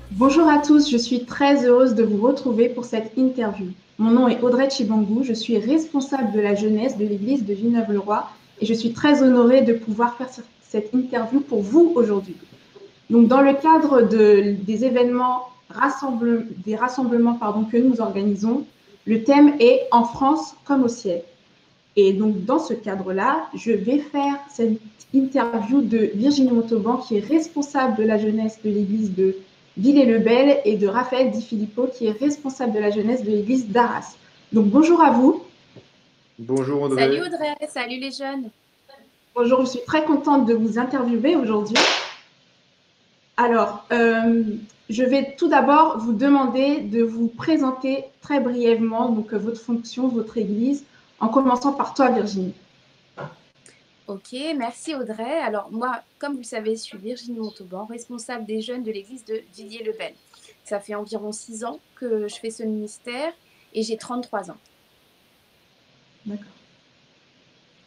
Bonjour à tous, je suis très heureuse de vous retrouver pour cette interview. Mon nom est Audrey Chibangou, je suis responsable de la jeunesse de l'église de Villeneuve-le-Roi et je suis très honorée de pouvoir faire cette interview pour vous aujourd'hui. Donc, dans le cadre des événements, des rassemblements que nous organisons, le thème est « En France comme au ciel ». Et donc, dans ce cadre-là, je vais faire cette interview de Virginie Montauban, qui est responsable de la jeunesse de l'église de Villers-le-Bel, et de Raphaël Di Filippo, qui est responsable de la jeunesse de l'église d'Arras. Donc, bonjour à vous. Bonjour Audrey. Salut Audrey, salut les jeunes. Bonjour, je suis très contente de vous interviewer aujourd'hui. Alors, je vais tout d'abord vous demander de vous présenter très brièvement donc, votre fonction, votre église, en commençant par toi, Virginie. Ok, merci Audrey. Alors moi, comme vous le savez, je suis Virginie Montauban, responsable des jeunes de l'église de Villiers-le-Bel. Ça fait environ 6 ans que je fais ce ministère et j'ai 33 ans. D'accord.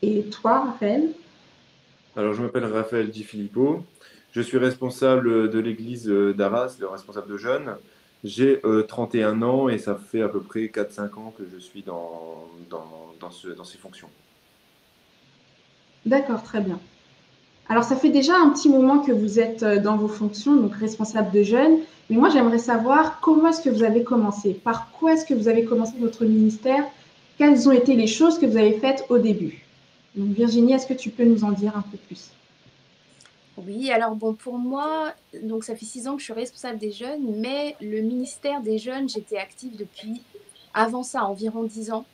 Et toi, Raphaël? Alors, je m'appelle Raphaël Di Filippo. Je suis responsable de l'église d'Arras, le responsable de jeunes. J'ai 31 ans et ça fait à peu près 4-5 ans que je suis dans ces fonctions. D'accord, très bien. Alors, ça fait déjà un petit moment que vous êtes dans vos fonctions, donc responsable de jeunes. Mais moi, j'aimerais savoir comment est-ce que vous avez commencé? Par quoi est-ce que vous avez commencé votre ministère? Quelles ont été les choses que vous avez faites au début? Donc, Virginie, est-ce que tu peux nous en dire un peu plus? Oui, alors bon, pour moi, donc ça fait 6 ans que je suis responsable des jeunes, mais le ministère des jeunes, j'étais active depuis avant ça, environ 10 ans.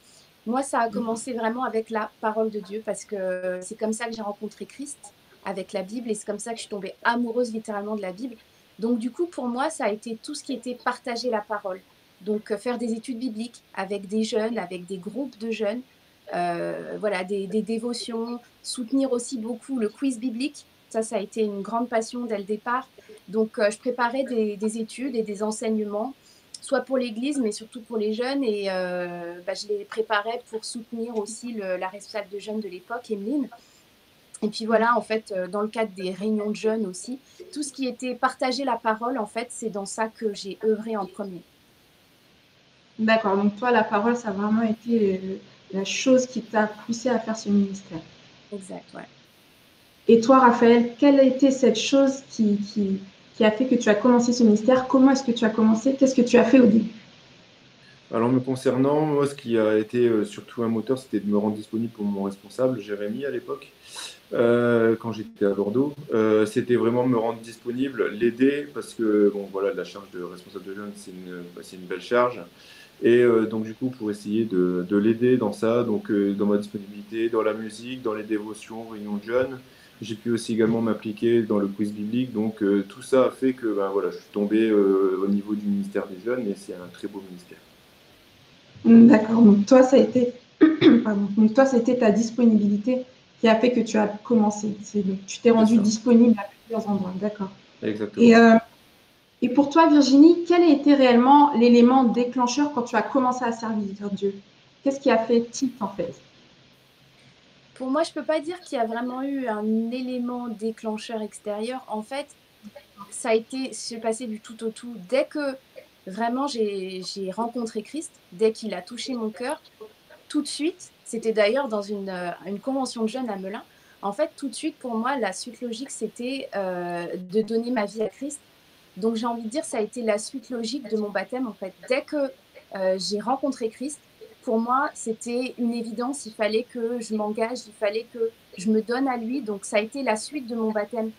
Moi, ça a commencé vraiment avec la parole de Dieu, parce que c'est comme ça que j'ai rencontré Christ, avec la Bible, et c'est comme ça que je suis tombée amoureuse littéralement de la Bible. Donc du coup, pour moi, ça a été tout ce qui était partager la parole. Donc faire des études bibliques avec des jeunes, avec des groupes de jeunes, voilà, des dévotions, soutenir aussi beaucoup le quiz biblique. Ça a été une grande passion dès le départ. Donc je préparais des études et des enseignements, soit pour l'Église, mais surtout pour les jeunes. Et je les préparais pour soutenir aussi la responsable de jeunes de l'époque, Emeline. Et puis voilà, en fait, dans le cadre des réunions de jeunes aussi, tout ce qui était partager la parole, en fait, c'est dans ça que j'ai œuvré en premier. D'accord, donc toi, la parole, ça a vraiment été la chose qui t'a poussé à faire ce ministère. Exact, ouais. Et toi, Raphaël, quelle a été cette chose qui a fait que tu as commencé ce ministère? Comment est-ce que tu as commencé? Qu'est-ce que tu as fait au début? Alors, me concernant, moi, ce qui a été surtout un moteur, c'était de me rendre disponible pour mon responsable, Jérémy, à l'époque, quand j'étais à Bordeaux. C'était vraiment me rendre disponible, l'aider, parce que, bon, voilà, la charge de responsable de jeunes, c'est une belle charge. Et donc, du coup, pour essayer de l'aider dans ça, donc dans ma disponibilité, dans la musique, dans les dévotions, réunions de jeunes. J'ai pu aussi également m'appliquer dans le quiz biblique. Donc, tout ça a fait que ben, voilà, je suis tombé au niveau du ministère des jeunes, et c'est un très beau ministère. D'accord, donc toi, ça a été, pardon. Donc toi, c'était ta disponibilité qui a fait que tu as commencé. Tu t'es rendu disponible à plusieurs endroits, d'accord. Exactement. Et pour toi, Virginie, quel a été réellement l'élément déclencheur quand tu as commencé à servir Dieu? Qu'est-ce qui a fait tilt en fait? Pour moi, je ne peux pas dire qu'il y a vraiment eu un élément déclencheur extérieur. En fait, ça a été se passer du tout au tout. Dès que vraiment j'ai rencontré Christ, dès qu'il a touché mon cœur, tout de suite, c'était d'ailleurs dans une convention de jeunes à Melun, en fait, tout de suite, pour moi, la suite logique, c'était de donner ma vie à Christ. Donc, j'ai envie de dire, ça a été la suite logique de mon baptême, en fait. Dès que j'ai rencontré Christ, pour moi, c'était une évidence. Il fallait que je m'engage, il fallait que je me donne à lui. Donc, ça a été la suite de mon baptême.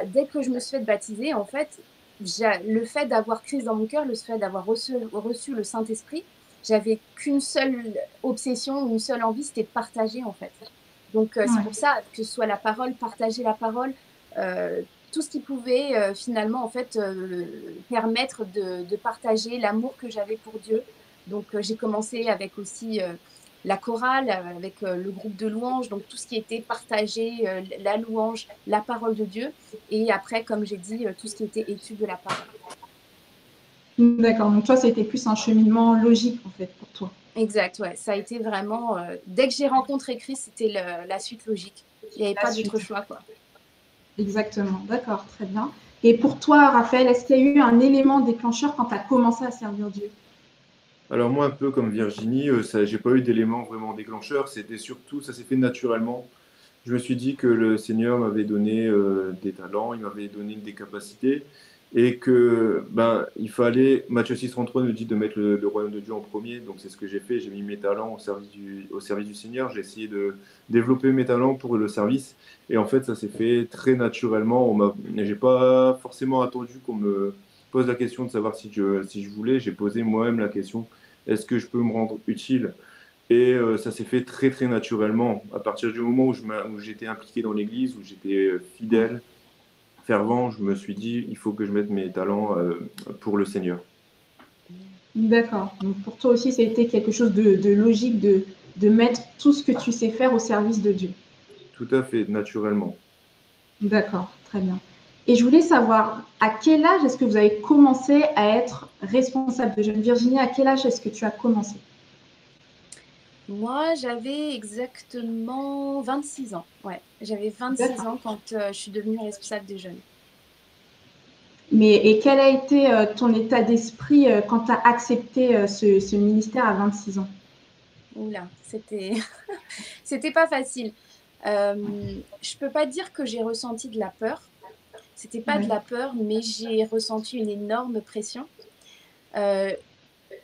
Dès que je me suis fait baptiser, en fait, le fait d'avoir Christ dans mon cœur, le fait d'avoir reçu le Saint-Esprit, j'avais qu'une seule obsession, une seule envie, c'était de partager, en fait. Donc, c'est pour ça que ce soit la parole, partager la parole, tout ce qui pouvait finalement, en fait, permettre de partager l'amour que j'avais pour Dieu. Donc, j'ai commencé avec aussi la chorale avec le groupe de louanges, donc tout ce qui était partagé, la louange, la parole de Dieu. Et après, comme j'ai dit, tout ce qui était étude de la parole. D'accord, donc toi, c'était plus un cheminement logique en fait pour toi. Exact, ouais. Ça a été vraiment, dès que j'ai rencontré Christ, c'était la suite logique. Il n'y avait pas d'autre choix, quoi. Exactement, d'accord, très bien. Et pour toi, Raphaël, est-ce qu'il y a eu un élément déclencheur quand tu as commencé à servir Dieu? Alors moi, un peu comme Virginie, j'ai pas eu d'élément vraiment déclencheur. C'était surtout, ça s'est fait naturellement. Je me suis dit que le Seigneur m'avait donné des talents, il m'avait donné des capacités et que ben, il fallait, Matthieu 6,33 nous dit de mettre le royaume de Dieu en premier, donc c'est ce que j'ai fait, j'ai mis mes talents au service du Seigneur, j'ai essayé de développer mes talents pour le service et en fait ça s'est fait très naturellement, j'ai pas forcément attendu qu'on me pose la question de savoir si je voulais, j'ai posé moi-même la question, est-ce que je peux me rendre utile? Et ça s'est fait très très naturellement. À partir du moment où j'étais impliqué dans l'église, où j'étais fidèle, fervent, je me suis dit, il faut que je mette mes talents pour le Seigneur. D'accord. Donc pour toi aussi, ça a été quelque chose de logique de mettre tout ce que tu sais faire au service de Dieu. Tout à fait, naturellement. D'accord, très bien. Et je voulais savoir, à quel âge est-ce que vous avez commencé à être responsable de jeunes? Virginie, à quel âge est-ce que tu as commencé? Moi, j'avais exactement 26 ans. Ouais, j'avais 26 ans quand je suis devenue responsable des jeunes. Et quel a été ton état d'esprit quand tu as accepté ce ministère à 26 ans? Oula, c'était pas facile. Je peux pas dire que j'ai ressenti de la peur. C'était pas de la peur, mais j'ai ressenti une énorme pression.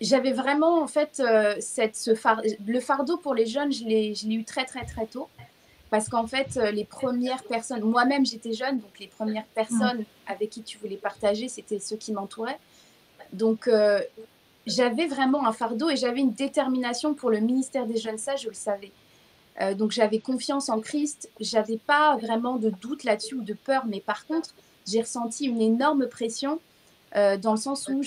J'avais vraiment, en fait, le fardeau pour les jeunes, je l'ai eu très, très, très tôt. Parce qu'en fait, les premières personnes, moi-même j'étais jeune, donc les premières personnes avec qui tu voulais partager, c'était ceux qui m'entouraient. Donc, j'avais vraiment un fardeau et j'avais une détermination pour le ministère des jeunes, ça, je le savais. Donc, j'avais confiance en Christ, j'avais pas vraiment de doute là-dessus ou de peur, mais par contre, j'ai ressenti une énorme pression dans le sens où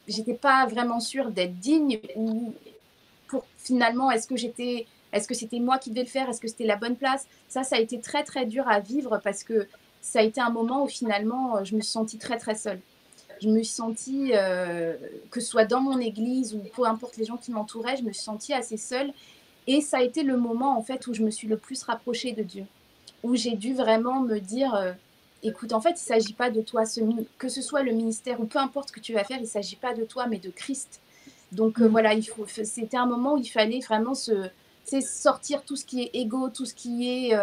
j'étais pas vraiment sûre d'être digne ou pour finalement, est-ce que c'était moi qui devais le faire? Est-ce que c'était la bonne place? Ça a été très, très dur à vivre parce que ça a été un moment où finalement, je me suis sentie très, très seule. Je me suis sentie, que ce soit dans mon église ou peu importe les gens qui m'entouraient, je me suis sentie assez seule. Et ça a été le moment, en fait, où je me suis le plus rapprochée de Dieu. Où j'ai dû vraiment me dire, écoute, en fait, il ne s'agit pas de toi, que ce soit le ministère ou peu importe ce que tu vas faire, il ne s'agit pas de toi, mais de Christ. Donc voilà, c'était un moment où il fallait vraiment sortir tout ce qui est égo, tout ce qui est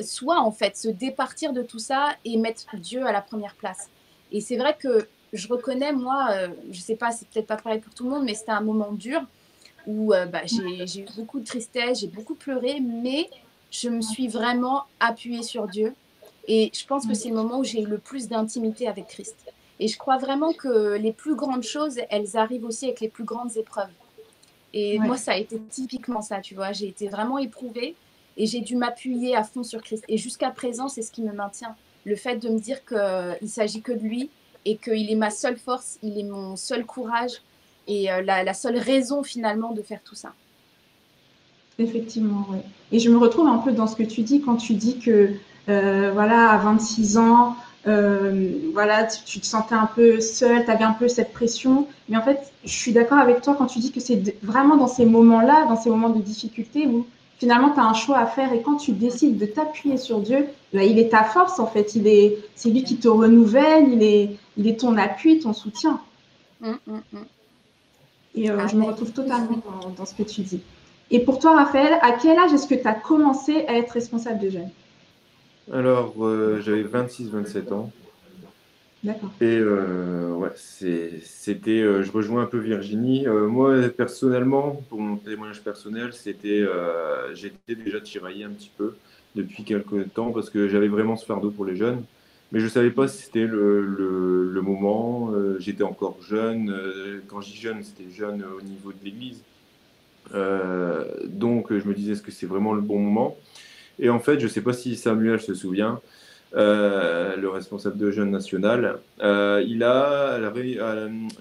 soi, en fait, se départir de tout ça et mettre Dieu à la première place. Et c'est vrai que je reconnais, moi, je sais pas, c'est peut-être pas pareil pour tout le monde, mais c'était un moment dur où j'ai eu beaucoup de tristesse, j'ai beaucoup pleuré, mais je me suis vraiment appuyée sur Dieu. Et je pense que c'est le moment où j'ai eu le plus d'intimité avec Christ. Et je crois vraiment que les plus grandes choses, elles arrivent aussi avec les plus grandes épreuves. Et moi, ça a été typiquement ça, tu vois. J'ai été vraiment éprouvée et j'ai dû m'appuyer à fond sur Christ. Et jusqu'à présent, c'est ce qui me maintient. Le fait de me dire qu'il ne s'agit que de lui et qu'il est ma seule force, il est mon seul courage et la seule raison finalement de faire tout ça. Effectivement, oui. Et je me retrouve un peu dans ce que tu dis quand tu dis que, voilà, à 26 ans, voilà, tu te sentais un peu seule, tu avais un peu cette pression. Mais en fait, je suis d'accord avec toi quand tu dis que c'est vraiment dans ces moments-là, dans ces moments de difficulté où finalement tu as un choix à faire et quand tu décides de t'appuyer sur Dieu, là, il est ta force en fait, c'est lui qui te renouvelle, il est ton appui, ton soutien. Et je me retrouve totalement dans ce que tu dis. Et pour toi, Raphaël, à quel âge est-ce que tu as commencé à être responsable de jeunes? Alors, j'avais 26-27 ans. D'accord. Et ouais, c'était, je rejoins un peu Virginie. Moi, personnellement, pour mon témoignage personnel, j'étais déjà tiraillé un petit peu depuis quelques temps parce que j'avais vraiment ce fardeau pour les jeunes. Mais je ne savais pas si c'était le moment. J'étais encore jeune. Quand je dis jeune, c'était jeune au niveau de l'église. Donc, je me disais, est-ce que c'est vraiment le bon moment? Et en fait, je ne sais pas si Samuel se souvient, le responsable de jeunes national, il a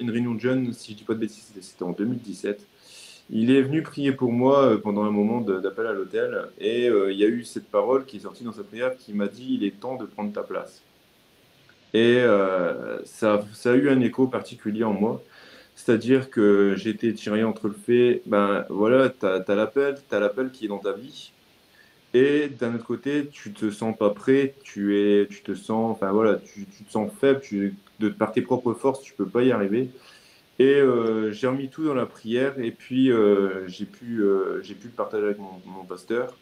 une réunion de jeunes, si je ne dis pas de bêtises, c'était en 2017. Il est venu prier pour moi pendant un moment d'appel à l'hôtel et il y a eu cette parole qui est sortie dans sa prière qui m'a dit, il est temps de prendre ta place. Et ça a eu un écho particulier en moi. C'est-à-dire que j'ai été tiré entre le fait, ben voilà, t'as l'appel qui est dans ta vie. Et d'un autre côté, tu te sens pas prêt, tu te sens, enfin voilà, tu te sens faible, par tes propres forces, tu peux pas y arriver. Et j'ai remis tout dans la prière et puis j'ai pu le partager avec mon pasteur.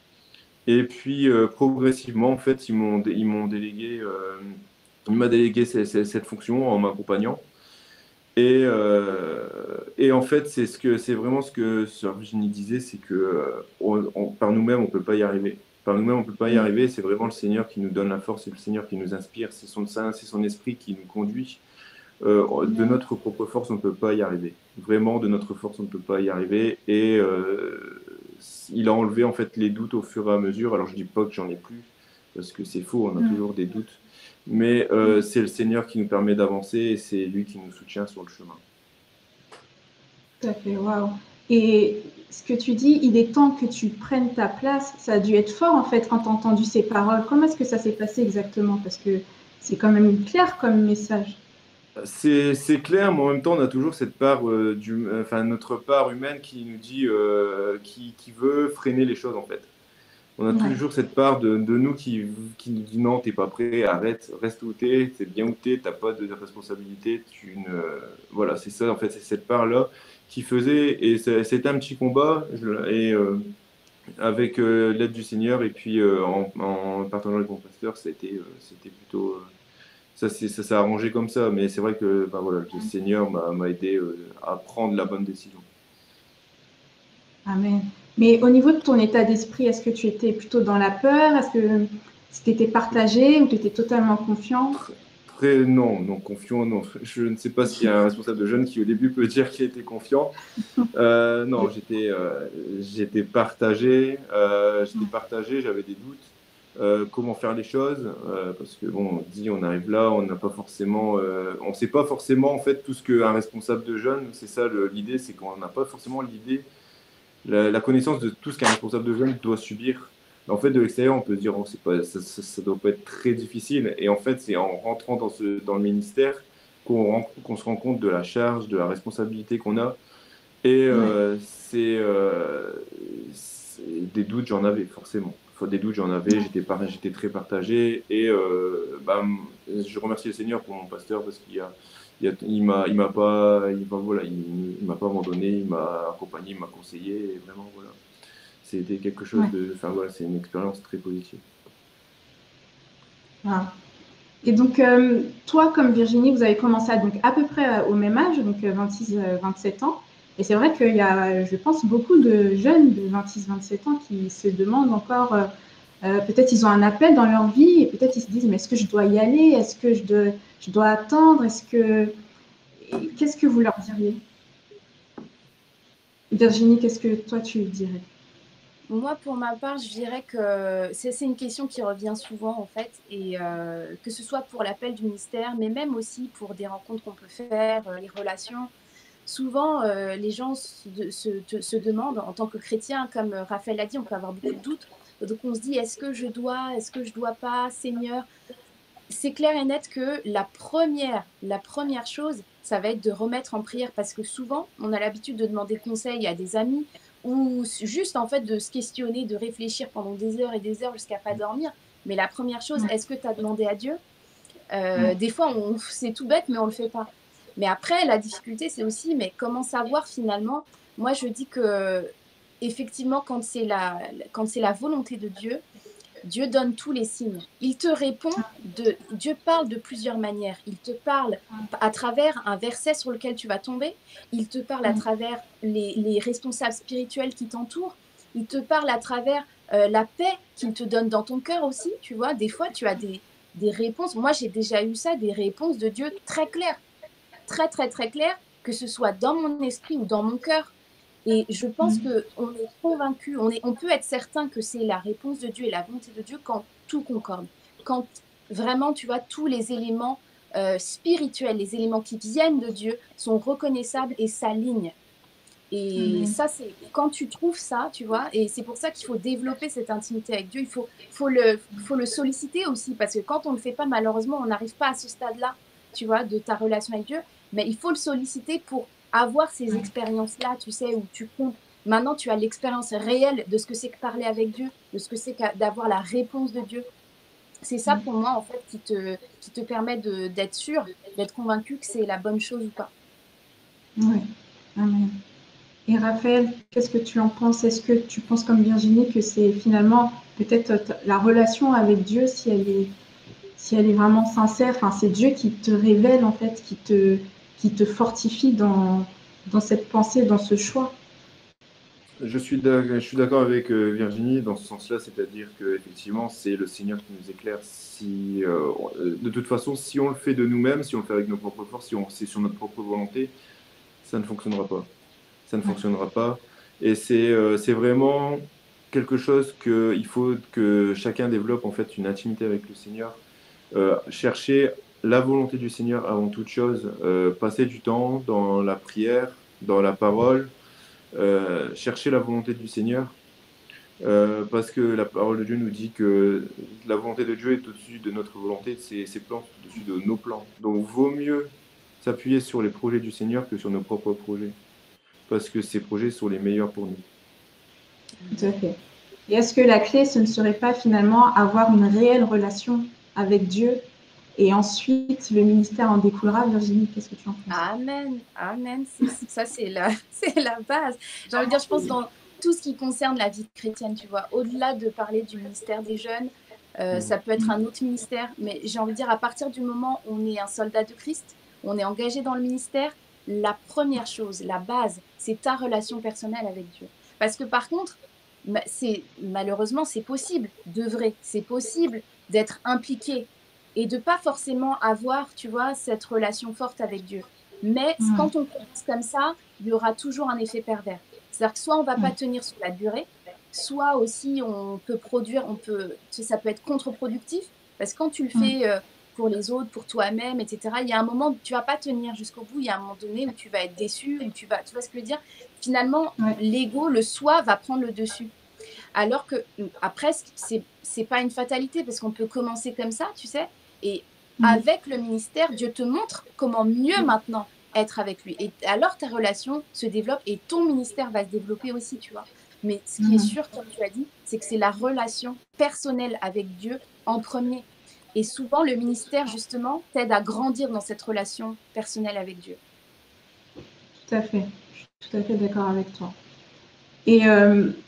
Et puis progressivement, en fait, ils m'ont délégué, il m'a délégué cette fonction en m'accompagnant. Et en fait, c'est vraiment ce que Sœur Virginie disait, c'est que par nous-mêmes, on peut pas y arriver. Par nous-mêmes, on peut pas y arriver. C'est vraiment le Seigneur qui nous donne la force, c'est le Seigneur qui nous inspire, c'est son esprit qui nous conduit. De notre propre force, on ne peut pas y arriver. Vraiment, de notre force, on ne peut pas y arriver. Et il a enlevé en fait les doutes au fur et à mesure. Alors je dis pas que j'en ai plus, parce que c'est faux, on a toujours des doutes. Mais c'est le Seigneur qui nous permet d'avancer et c'est lui qui nous soutient sur le chemin. Tout à fait, waouh. Et ce que tu dis, il est temps que tu prennes ta place. Ça a dû être fort en fait quand tu as entendu ces paroles. Comment est-ce que ça s'est passé exactement? Parce que c'est quand même clair comme message. C'est clair, mais en même temps, on a toujours cette part, enfin, notre part humaine qui nous dit, qui veut freiner les choses en fait. On a Ouais. toujours cette part de nous qui nous dit non, t'es pas prêt, arrête, reste où t'es bien où t'as pas de responsabilité, voilà, c'est ça en fait, c'est cette part-là qui faisait, et c'était un petit combat, et avec l'aide du Seigneur, et puis en partageant avec mon pasteur, c'était plutôt, ça s'est arrangé comme ça, mais c'est vrai que ben, voilà, le Seigneur m'a aidé à prendre la bonne décision. Amen. Mais au niveau de ton état d'esprit, est-ce que tu étais plutôt dans la peur? Est-ce que tu étais partagé ou tu étais totalement confiant? Non, non, confiant, non. Je ne sais pas s'il y a un responsable de jeunes qui au début peut dire qu'il était confiant. Non, j'étais partagé, j'avais des doutes. Comment faire les choses, parce que bon, on dit on arrive là, on n'a pas forcément, on sait pas forcément en fait tout ce qu'un responsable de jeunes, c'est ça l'idée, c'est qu'on n'a pas forcément la connaissance de tout ce qu'un responsable de jeunes doit subir. En fait, de l'extérieur, on peut se dire, oh, c'est pas, ça doit pas être très difficile. Et en fait, c'est en rentrant dans le ministère qu'on se rend compte de la charge, de la responsabilité qu'on a. Et des doutes, j'en avais forcément. Des doutes, j'en avais. J'étais très partagé. Et je remercie le Seigneur pour mon pasteur parce il m'a pas, voilà, il m'a pas abandonné. Il m'a accompagné, il m'a conseillé. Et vraiment, voilà, c'était quelque chose de. Enfin voilà, c'est une expérience très positive. Ah. Et donc, toi, comme Virginie, vous avez commencé donc, à peu près au même âge, donc 26-27 ans. Et c'est vrai qu'il y a, je pense, beaucoup de jeunes de 26-27 ans qui se demandent encore, peut-être ils ont un appel dans leur vie et peut-être ils se disent, mais est-ce que je dois y aller? Est-ce que je dois attendre? Qu'est-ce que vous leur diriez? Virginie, qu'est-ce que toi tu dirais? Moi, pour ma part, je dirais que c'est une question qui revient souvent, en fait, et que ce soit pour l'appel du ministère, mais même aussi pour des rencontres qu'on peut faire, les relations. Souvent, les gens se demandent, en tant que chrétien, comme Raphaël l'a dit, on peut avoir beaucoup de doutes. Donc, on se dit, est-ce que je dois pas, Seigneur? C'est clair et net que la première chose, ça va être de remettre en prière, parce que souvent, on a l'habitude de demander conseil à des amis ou juste en fait de se questionner, de réfléchir pendant des heures et des heures jusqu'à pas dormir. Mais la première chose, est-ce que tu as demandé à Dieu? Des fois, c'est tout bête, mais on le fait pas. Mais après, la difficulté, c'est aussi, mais comment savoir finalement? Moi, je dis que effectivement, quand c'est la volonté de Dieu, Dieu donne tous les signes. Il te répond, Dieu parle de plusieurs manières. Il te parle à travers un verset sur lequel tu vas tomber. Il te parle à travers les responsables spirituels qui t'entourent. Il te parle à travers la paix qu'il te donne dans ton cœur aussi. Tu vois, des fois, tu as des réponses. Moi, j'ai déjà eu ça, des réponses de Dieu très claires, très, très, très claires, que ce soit dans mon esprit ou dans mon cœur. Et je pense qu'on est convaincu, on peut être certain que c'est la réponse de Dieu et la volonté de Dieu quand tout concorde. Quand vraiment, tu vois, tous les éléments spirituels, les éléments qui viennent de Dieu sont reconnaissables et s'alignent. Et ça, c'est quand tu trouves ça, tu vois, et c'est pour ça qu'il faut développer cette intimité avec Dieu. Faut le solliciter aussi, parce que quand on ne le fait pas, malheureusement, on n'arrive pas à ce stade-là, tu vois, de ta relation avec Dieu. Mais il faut le solliciter pour avoir ces expériences-là, tu sais, où tu comptes. Maintenant, tu as l'expérience réelle de ce que c'est que parler avec Dieu, de ce que c'est d'avoir la réponse de Dieu. C'est ça pour moi, en fait, qui te permet d'être sûr, d'être convaincu que c'est la bonne chose ou pas. Oui, amen. Et Raphaël, qu'est-ce que tu en penses? Est-ce que tu penses comme Virginie que c'est finalement peut-être la relation avec Dieu, si elle est vraiment sincère, enfin, c'est Dieu qui te révèle en fait, qui te fortifie dans cette pensée, dans ce choix. Je suis d'accord avec Virginie dans ce sens-là, c'est-à-dire qu'effectivement, c'est le Seigneur qui nous éclaire. Si, de toute façon, si on le fait de nous-mêmes, si on le fait avec nos propres forces, si c'est sur notre propre volonté, ça ne fonctionnera pas. Ça ne fonctionnera pas. Et c'est vraiment quelque chose qu'il faut que chacun développe, en fait, une intimité avec le Seigneur. Chercher la volonté du Seigneur avant toute chose. Passer du temps dans la prière, dans la parole. Chercher la volonté du Seigneur, parce que la parole de Dieu nous dit que la volonté de Dieu est au-dessus de notre volonté, ses plans sont au-dessus de nos plans. Donc, vaut mieux s'appuyer sur les projets du Seigneur que sur nos propres projets, parce que ces projets sont les meilleurs pour nous. Tout à fait. Et est-ce que la clé, ce ne serait pas finalement avoir une réelle relation avec Dieu et ensuite le ministère en découlera? Virginie, qu'est-ce que tu en penses? Amen, amen. Ça, c'est la base. J'ai envie de dire, je pense, dans tout ce qui concerne la vie chrétienne, tu vois, au-delà de parler du ministère des jeunes, ça peut être un autre ministère, mais j'ai envie de dire, à partir du moment où on est un soldat de Christ, on est engagé dans le ministère, la première chose, la base, c'est ta relation personnelle avec Dieu. Parce que par contre, malheureusement, c'est possible d'œuvrer, c'est possible d'être impliqué et de pas forcément avoir, tu vois, cette relation forte avec Dieu. Mais quand on commence comme ça, il y aura toujours un effet pervers. C'est-à-dire que soit on va pas tenir sur la durée, soit aussi on peut produire, ça peut être contre-productif, parce que quand tu le fais pour les autres, pour toi-même, etc., il y a un moment où tu vas pas tenir jusqu'au bout, il y a un moment donné où tu vas être déçu, où tu vois ce que je veux dire? Finalement, l'ego, le soi va prendre le dessus. Alors que, après, c'est pas une fatalité, parce qu'on peut commencer comme ça, tu sais, et avec le ministère, Dieu te montre comment mieux maintenant être avec lui. Et alors ta relation se développe et ton ministère va se développer aussi, tu vois. Mais ce qui est sûr, comme tu as dit, c'est que c'est la relation personnelle avec Dieu en premier. Et souvent, le ministère, justement, t'aide à grandir dans cette relation personnelle avec Dieu. Tout à fait. Je suis tout à fait d'accord avec toi. Et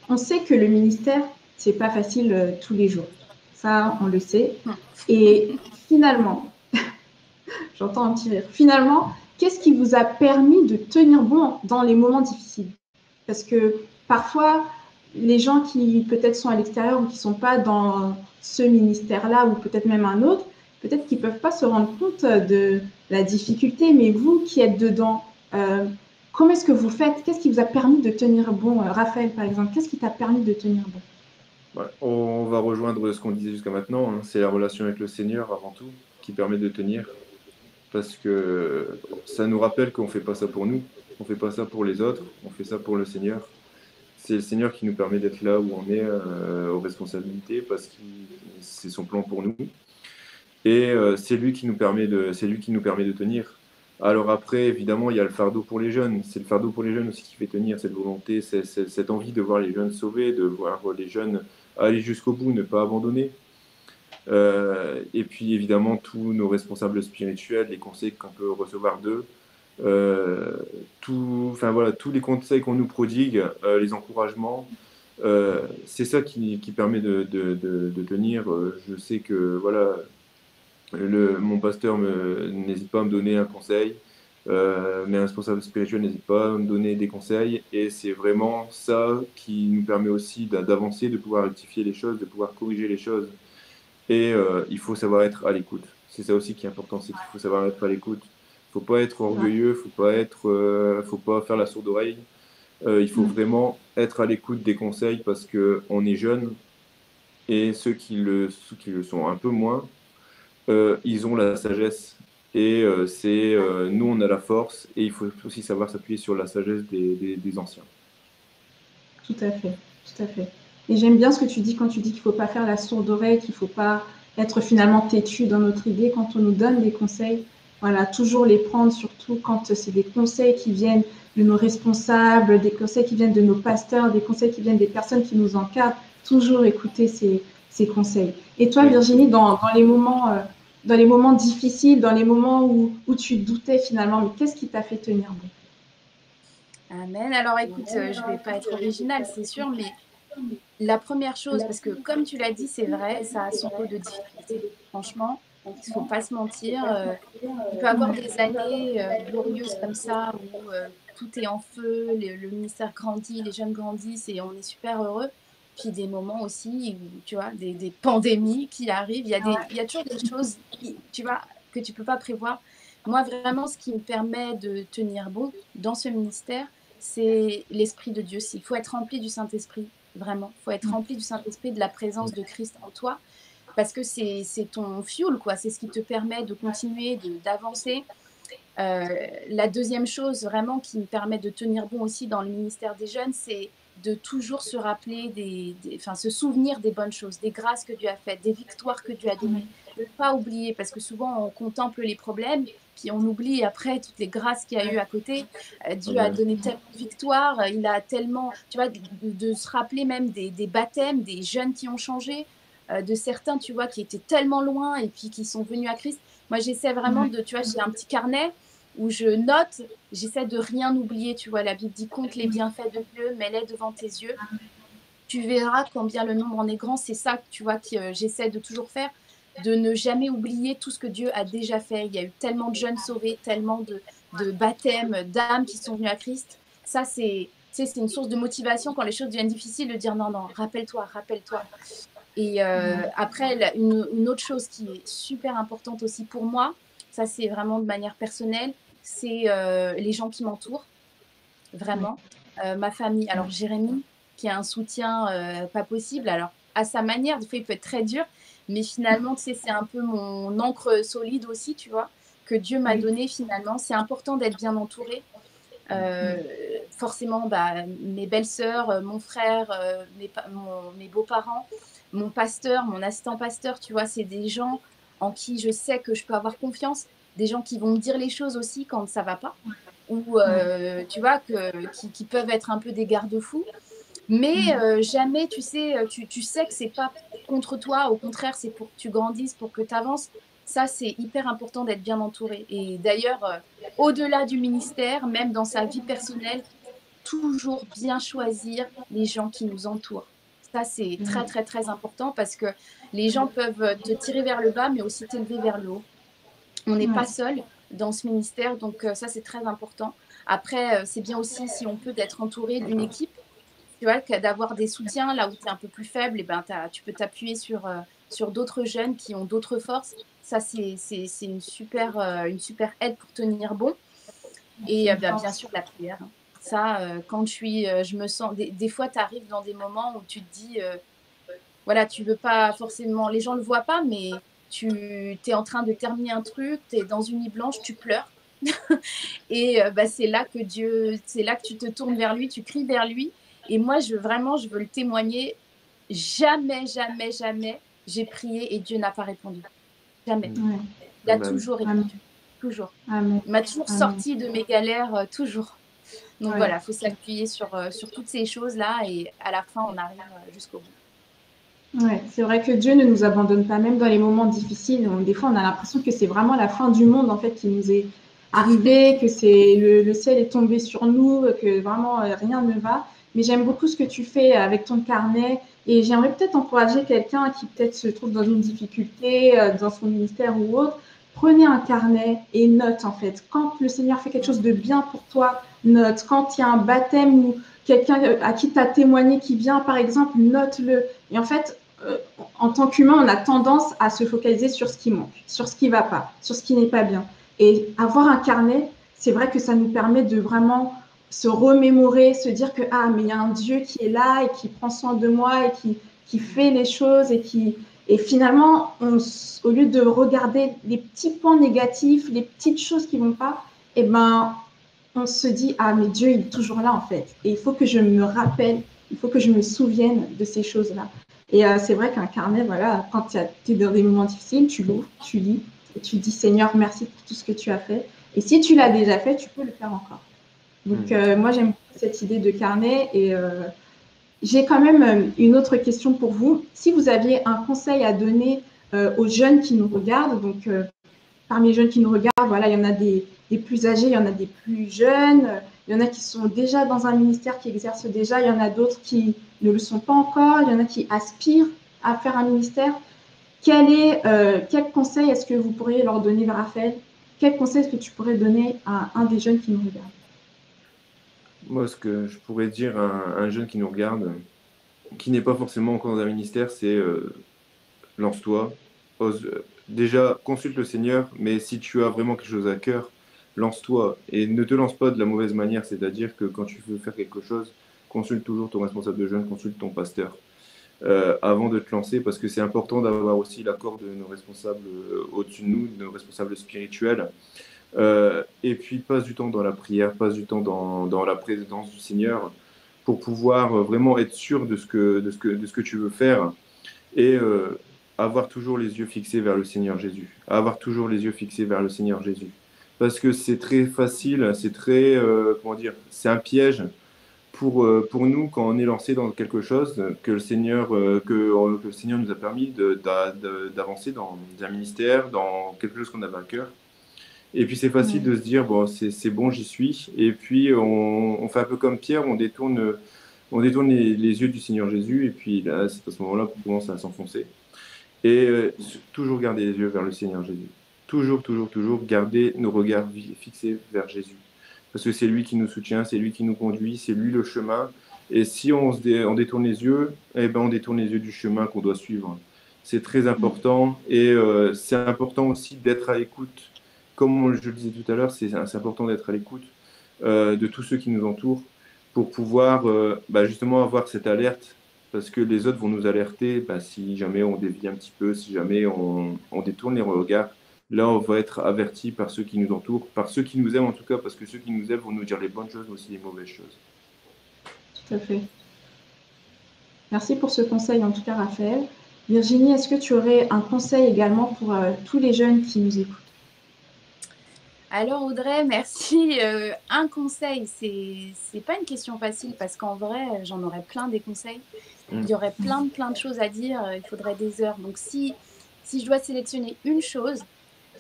on sait que le ministère, c'est pas facile tous les jours. Ça, on le sait. Et finalement, j'entends un petit rire. Finalement, qu'est-ce qui vous a permis de tenir bon dans les moments difficiles? Parce que parfois, les gens qui peut-être sont à l'extérieur ou qui ne sont pas dans ce ministère-là ou peut-être même un autre, peut-être qu'ils ne peuvent pas se rendre compte de la difficulté, mais vous qui êtes dedans, comment est-ce que vous faites? Qu'est-ce qui vous a permis de tenir bon? Raphaël, par exemple, qu'est-ce qui t'a permis de tenir bon? Ouais, on va rejoindre ce qu'on disait jusqu'à maintenant, hein. C'est la relation avec le Seigneur avant tout qui permet de tenir, parce que ça nous rappelle qu'on ne fait pas ça pour nous, on ne fait pas ça pour les autres, on fait ça pour le Seigneur. C'est le Seigneur qui nous permet d'être là où on est, aux responsabilités, parce que c'est son plan pour nous. Et c'est lui qui nous permet de tenir. Alors après, évidemment, il y a le fardeau pour les jeunes. C'est le fardeau pour les jeunes aussi qui fait tenir, cette volonté, cette envie de voir les jeunes sauvés, de voir les jeunes aller jusqu'au bout, ne pas abandonner. Et puis évidemment, tous nos responsables spirituels, les conseils qu'on peut recevoir d'eux, enfin voilà, tous les conseils qu'on nous prodigue, les encouragements, c'est ça qui permet de tenir. Je sais que voilà, mon pasteur n'hésite pas à me donner un conseil, mes responsables spirituels n'hésitent pas à me donner des conseils, et c'est vraiment ça qui nous permet aussi d'avancer, de pouvoir rectifier les choses, de pouvoir corriger les choses. Et il faut savoir être à l'écoute. C'est ça aussi qui est important, c'est qu'il faut savoir être à l'écoute. Il ne faut pas être orgueilleux, faut pas faire la sourde oreille. Il faut vraiment être à l'écoute des conseils, parce qu'on est jeune, et ceux qui le sont un peu moins, ils ont la sagesse Et nous, on a la force et il faut aussi savoir s'appuyer sur la sagesse des anciens. Tout à fait, tout à fait. Et j'aime bien ce que tu dis quand tu dis qu'il ne faut pas faire la sourde oreille, qu'il ne faut pas être finalement têtu dans notre idée quand on nous donne des conseils. Voilà, toujours les prendre, surtout quand c'est des conseils qui viennent de nos responsables, des conseils qui viennent de nos pasteurs, des conseils qui viennent des personnes qui nous encadrent. Toujours écouter ces conseils. Et toi, Oui. Virginie, dans les moments difficiles, dans les moments où tu doutais finalement, mais qu'est-ce qui t'a fait tenir bon? Amen. Alors écoute, je vais pas être originale, c'est sûr, mais la première chose, parce que comme tu l'as dit, c'est vrai, ça a son lot de difficultés. Franchement, il ne faut pas se mentir. Tu peux avoir des années glorieuses comme ça, où tout est en feu, le ministère grandit, les jeunes grandissent et on est super heureux. Puis des moments aussi où, tu vois, des pandémies qui arrivent. Il y a toujours des choses, tu vois, que tu ne peux pas prévoir. Moi, vraiment, ce qui me permet de tenir bon dans ce ministère, c'est l'Esprit de Dieu. Il faut être rempli du Saint-Esprit. Vraiment, il faut être rempli du Saint-Esprit, de la présence de Christ en toi, parce que c'est ton fuel, quoi. C'est ce qui te permet de continuer, d'avancer. La deuxième chose vraiment qui me permet de tenir bon aussi dans le ministère des jeunes, c'est de toujours se rappeler, se souvenir des bonnes choses, des grâces que Dieu a faites, des victoires que Dieu a données. Ne pas oublier, parce que souvent on contemple les problèmes, puis on oublie après toutes les grâces qu'il y a eu à côté. Dieu a donné tellement de victoires, il a tellement, tu vois, de se rappeler même des baptêmes, des jeunes qui ont changé, de certains, tu vois, qui étaient tellement loin et puis qui sont venus à Christ. Moi, j'essaie vraiment tu vois, j'ai un petit carnet où je note, j'essaie de rien oublier, tu vois, la Bible dit compte les bienfaits de Dieu, mets-les devant tes yeux. Tu verras combien le nombre en est grand, c'est ça, tu vois, que j'essaie de toujours faire, de ne jamais oublier tout ce que Dieu a déjà fait. Il y a eu tellement de jeunes sauvés, tellement de baptêmes, d'âmes qui sont venues à Christ. Ça, c'est une source de motivation quand les choses deviennent difficiles, de dire non, rappelle-toi, rappelle-toi. Et après, une autre chose qui est super importante aussi pour moi, ça c'est vraiment de manière personnelle, c'est les gens qui m'entourent, vraiment. Ma famille, alors Jérémy, qui a un soutien pas possible, alors à sa manière, des fois il peut être très dur, mais finalement, tu sais, c'est un peu mon encre solide aussi, tu vois, que Dieu m'a donné finalement. C'est important d'être bien entouré. Forcément, mes belles-sœurs, mon frère, mes beaux-parents, mon pasteur, mon assistant pasteur, tu vois, c'est des gens en qui je sais que je peux avoir confiance, des gens qui vont me dire les choses aussi quand ça va pas, ou tu vois, qui peuvent être un peu des garde-fous, mais jamais, tu sais, tu sais que c'est pas contre toi, au contraire, c'est pour que tu grandisses, pour que tu avances. Ça, c'est hyper important d'être bien entouré. Et d'ailleurs, au-delà du ministère, même dans sa vie personnelle, toujours bien choisir les gens qui nous entourent. Ça, c'est très, très, très important parce que les gens peuvent te tirer vers le bas, mais aussi t'élever vers le haut. On n'est pas seul dans ce ministère, donc ça, c'est très important. Après, c'est bien aussi, si on peut, d'être entouré d'une équipe, tu vois, d'avoir des soutiens là où tu es un peu plus faible, et ben, tu peux t'appuyer sur d'autres jeunes qui ont d'autres forces. Ça, c'est une super aide pour tenir bon. Et bien sûr, la prière. Ça, quand je me sens... Des fois, tu arrives dans des moments où tu te dis, voilà, tu veux pas forcément... Les gens ne le voient pas, mais tu es en train de terminer un truc, tu es dans une nuit blanche, tu pleures. Et c'est là que tu te tournes vers lui, tu cries vers lui. Et moi, je veux le témoigner. Jamais, jamais, jamais, j'ai prié et Dieu n'a pas répondu. Jamais. Il a toujours répondu. Toujours. Amen. Il m'a toujours sorti de mes galères, toujours. Donc voilà, il faut s'appuyer sur toutes ces choses-là et à la fin, on arrive jusqu'au bout. Ouais, c'est vrai que Dieu ne nous abandonne pas, même dans les moments difficiles. Des fois, on a l'impression que c'est vraiment la fin du monde en fait qui nous est arrivé, que c'est le ciel est tombé sur nous, que vraiment rien ne va. Mais j'aime beaucoup ce que tu fais avec ton carnet et j'aimerais peut-être encourager quelqu'un qui peut-être se trouve dans une difficulté, dans son ministère ou autre. Prenez un carnet et note en fait. Quand le Seigneur fait quelque chose de bien pour toi, note. Quand il y a un baptême ou quelqu'un à qui tu as témoigné qui vient, par exemple, note-le. Et en fait, en tant qu'humain, on a tendance à se focaliser sur ce qui manque, sur ce qui ne va pas, sur ce qui n'est pas bien. Et avoir un carnet, c'est vrai que ça nous permet de vraiment se remémorer, se dire que mais il y a un Dieu qui est là et qui prend soin de moi et qui fait les choses et qui Et finalement, au lieu de regarder les petits points négatifs, les petites choses qui ne vont pas, eh ben, on se dit, ah, mais Dieu, il est toujours là, en fait. Et il faut que je me rappelle, il faut que je me souvienne de ces choses-là. Et c'est vrai qu'un carnet, voilà, quand tu es dans des moments difficiles, tu l'ouvres, tu lis, et tu dis, Seigneur, merci pour tout ce que tu as fait. Et si tu l'as déjà fait, tu peux le faire encore. Donc, moi, j'aime beaucoup cette idée de carnet. Et j'ai quand même une autre question pour vous. Si vous aviez un conseil à donner aux jeunes qui nous regardent, donc parmi les jeunes qui nous regardent, voilà, il y en a des plus âgés, il y en a des plus jeunes, il y en a qui sont déjà dans un ministère, qui exercent déjà, il y en a d'autres qui ne le sont pas encore, il y en a qui aspirent à faire un ministère. Quel conseil est-ce que vous pourriez leur donner, Raphaël? Quel conseil est-ce que tu pourrais donner à un des jeunes qui nous regardent? Moi, ce que je pourrais dire à un jeune qui nous regarde, qui n'est pas forcément encore dans un ministère, c'est lance-toi, déjà consulte le Seigneur, mais si tu as vraiment quelque chose à cœur, lance-toi et ne te lance pas de la mauvaise manière, c'est-à-dire que quand tu veux faire quelque chose, consulte toujours ton responsable de jeunes, consulte ton pasteur avant de te lancer, parce que c'est important d'avoir aussi l'accord de nos responsables au-dessus de nous, de nos responsables spirituels. Et puis passe du temps dans la prière, passe du temps dans la présence du Seigneur pour pouvoir vraiment être sûr de ce que tu veux faire et avoir toujours les yeux fixés vers le Seigneur Jésus. Avoir toujours les yeux fixés vers le Seigneur Jésus. Parce que c'est très facile, c'est très, comment dire, c'est un piège pour nous quand on est lancé dans quelque chose que le Seigneur, que le Seigneur nous a permis d'avancer dans un ministère, dans quelque chose qu'on avait à cœur. Et puis c'est facile de se dire, bon, c'est bon, j'y suis. Et puis on fait un peu comme Pierre, on détourne les yeux du Seigneur Jésus. Et puis là, c'est à ce moment-là qu'on commence à s'enfoncer. Et toujours garder les yeux vers le Seigneur Jésus. Toujours, toujours, toujours garder nos regards fixés vers Jésus. Parce que c'est lui qui nous soutient, c'est lui qui nous conduit, c'est lui le chemin. Et si on détourne les yeux, eh ben on détourne les yeux du chemin qu'on doit suivre. C'est très important. Et c'est important aussi d'être à l'écoute. Comme je le disais tout à l'heure, c'est important d'être à l'écoute de tous ceux qui nous entourent pour pouvoir justement avoir cette alerte, parce que les autres vont nous alerter si jamais on dévie un petit peu, si jamais on détourne les regards. Là, on va être averti par ceux qui nous entourent, par ceux qui nous aiment en tout cas, parce que ceux qui nous aiment vont nous dire les bonnes choses, mais aussi les mauvaises choses. Tout à fait. Merci pour ce conseil, en tout cas, Raphaël. Virginie, est-ce que tu aurais un conseil également pour tous les jeunes qui nous écoutent? Alors Audrey, merci. Un conseil, c'est pas une question facile parce qu'en vrai, j'en aurais plein des conseils. Il y aurait plein de choses à dire. Il faudrait des heures. Donc si je dois sélectionner une chose,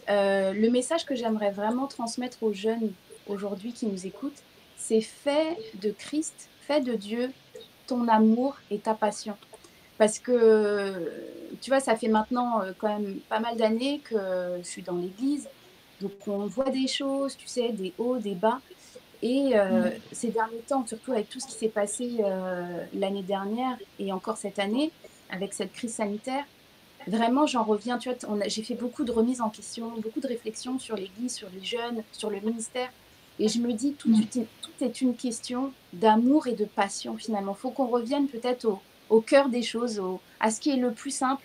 le message que j'aimerais vraiment transmettre aux jeunes aujourd'hui qui nous écoutent, c'est fais de Christ, fais de Dieu ton amour et ta passion. Parce que, tu vois, ça fait maintenant quand même pas mal d'années que je suis dans l'église. Donc, on voit des choses, tu sais, des hauts, des bas. Et ces derniers temps, surtout avec tout ce qui s'est passé l'année dernière et encore cette année, avec cette crise sanitaire, vraiment, j'en reviens. Tu vois, j'ai fait beaucoup de remises en question, beaucoup de réflexions sur l'Église, sur les jeunes, sur le ministère. Et je me dis, tout est une question d'amour et de passion, finalement. Il faut qu'on revienne peut-être au cœur des choses, à ce qui est le plus simple.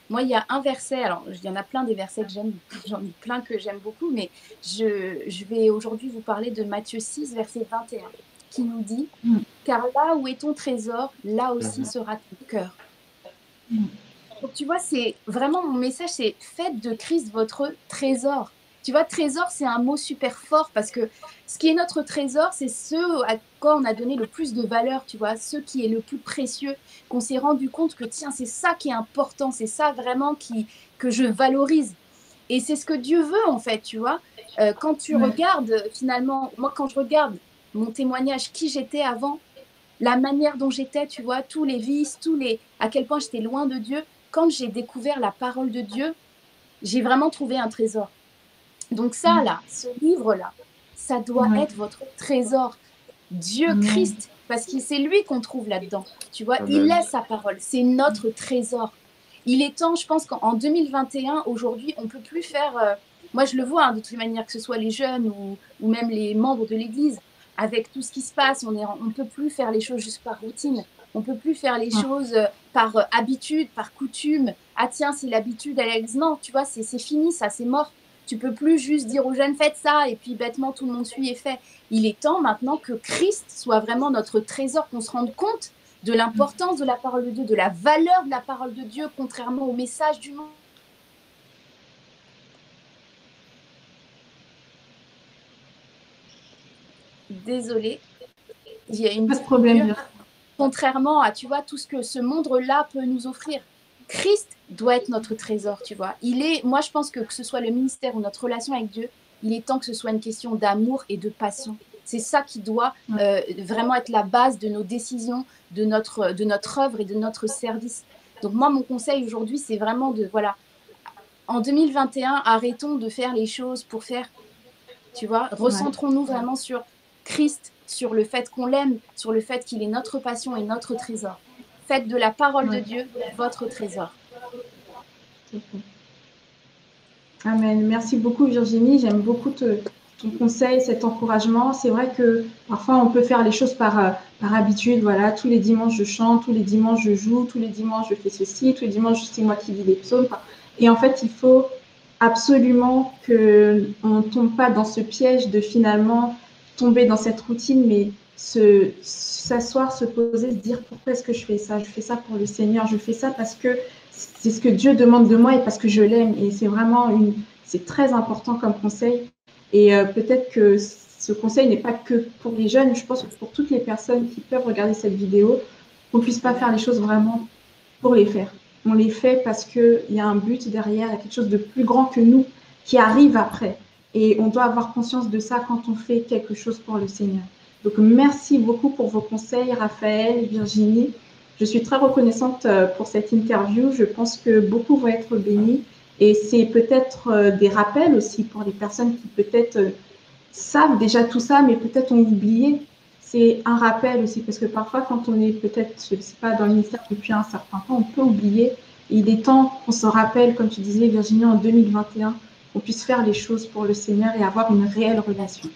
Moi, il y a un verset, alors il y en a plein des versets que j'aime, j'en ai plein que j'aime beaucoup, mais je vais aujourd'hui vous parler de Matthieu 6, verset 21, qui nous dit « Car là où est ton trésor, là aussi sera ton cœur. » Donc, tu vois, c'est vraiment mon message, c'est faites de Christ votre trésor. Tu vois, trésor, c'est un mot super fort parce que ce qui est notre trésor, c'est ce à quoi on a donné le plus de valeur, tu vois, ce qui est le plus précieux, qu'on s'est rendu compte que, tiens, c'est ça qui est important, c'est ça vraiment que je valorise. Et c'est ce que Dieu veut, en fait, tu vois. Quand tu regardes, finalement, moi, quand je regarde mon témoignage, qui j'étais avant, la manière dont j'étais, tu vois, tous les vices, à quel point j'étais loin de Dieu, quand j'ai découvert la parole de Dieu, j'ai vraiment trouvé un trésor. Donc ça, là, ce livre-là, ça doit être votre trésor. Dieu, Christ, parce que c'est lui qu'on trouve là-dedans. Tu vois, il est sa parole, c'est notre trésor. Il est temps, je pense qu'en 2021, aujourd'hui, on ne peut plus faire... moi, je le vois, de toute manière, que ce soit les jeunes ou même les membres de l'Église, avec tout ce qui se passe, on ne peut plus faire les choses juste par routine. On ne peut plus faire les choses par habitude, par coutume. Ah tiens, c'est l'habitude, Alex. Non, tu vois, c'est fini, ça, c'est mort. Tu peux plus juste dire aux jeunes, faites ça, et puis bêtement, tout le monde suit et fait. Il est temps maintenant que Christ soit vraiment notre trésor, qu'on se rende compte de l'importance de la parole de Dieu, de la valeur de la parole de Dieu, contrairement au message du monde. Désolée, il y a une Pas de problème. Contrairement à, tu vois, tout ce que ce monde-là peut nous offrir. Christ doit être notre trésor, tu vois. Moi, je pense que ce soit le ministère ou notre relation avec Dieu, il est temps que ce soit une question d'amour et de passion. C'est ça qui doit vraiment être la base de nos décisions, de notre œuvre et de notre service. Donc moi, mon conseil aujourd'hui, c'est vraiment en 2021, arrêtons de faire les choses pour faire, tu vois, recentrons-nous vraiment sur Christ, sur le fait qu'on l'aime, sur le fait qu'il est notre passion et notre trésor. Faites de la parole de Dieu votre trésor. Amen. Merci beaucoup Virginie, j'aime beaucoup ton conseil, cet encouragement. C'est vrai que parfois on peut faire les choses par habitude. Voilà, tous les dimanches je chante, tous les dimanches je joue, tous les dimanches je fais ceci, tous les dimanches c'est moi qui lis les psaumes. Et en fait, il faut absolument qu'on ne tombe pas dans ce piège de finalement tomber dans cette routine, mais s'asseoir, se poser, se dire pourquoi est-ce que je fais ça? Je fais ça pour le Seigneur, je fais ça parce que c'est ce que Dieu demande de moi et parce que je l'aime. Et c'est vraiment c'est très important comme conseil. Et peut-être que ce conseil n'est pas que pour les jeunes, je pense que pour toutes les personnes qui peuvent regarder cette vidéo, qu'on ne puisse pas faire les choses vraiment pour les faire. On les fait parce qu'il y a un but derrière, il y a quelque chose de plus grand que nous qui arrive après. Et on doit avoir conscience de ça quand on fait quelque chose pour le Seigneur. Donc, merci beaucoup pour vos conseils, Raphaël, Virginie. Je suis très reconnaissante pour cette interview. Je pense que beaucoup vont être bénis. Et c'est peut-être des rappels aussi pour les personnes qui peut-être savent déjà tout ça, mais peut-être ont oublié. C'est un rappel aussi, parce que parfois, quand on est peut-être, je ne sais pas, dans le ministère depuis un certain temps, on peut oublier. Et il est temps qu'on se rappelle, comme tu disais, Virginie, en 2021, qu'on puisse faire les choses pour le Seigneur et avoir une réelle relation.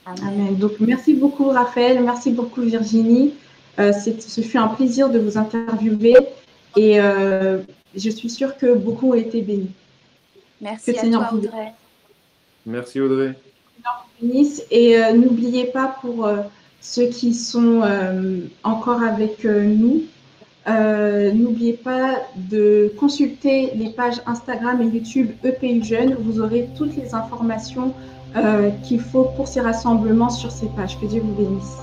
Amen. Donc, merci beaucoup, Raphaël. Merci beaucoup, Virginie. Ce fut un plaisir de vous interviewer et je suis sûre que beaucoup ont été bénis. Merci à toi, Audrey. Merci, Audrey. Et n'oubliez pas pour ceux qui sont encore avec nous, n'oubliez pas de consulter les pages Instagram et YouTube EPU Jeunes. Vous aurez toutes les informations qu'il faut pour ces rassemblements sur ces pages. Que Dieu vous bénisse.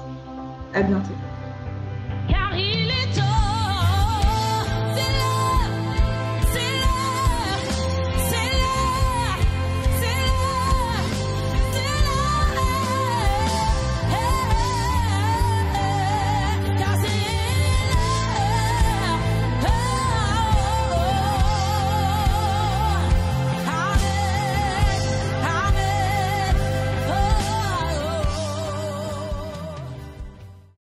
À bientôt.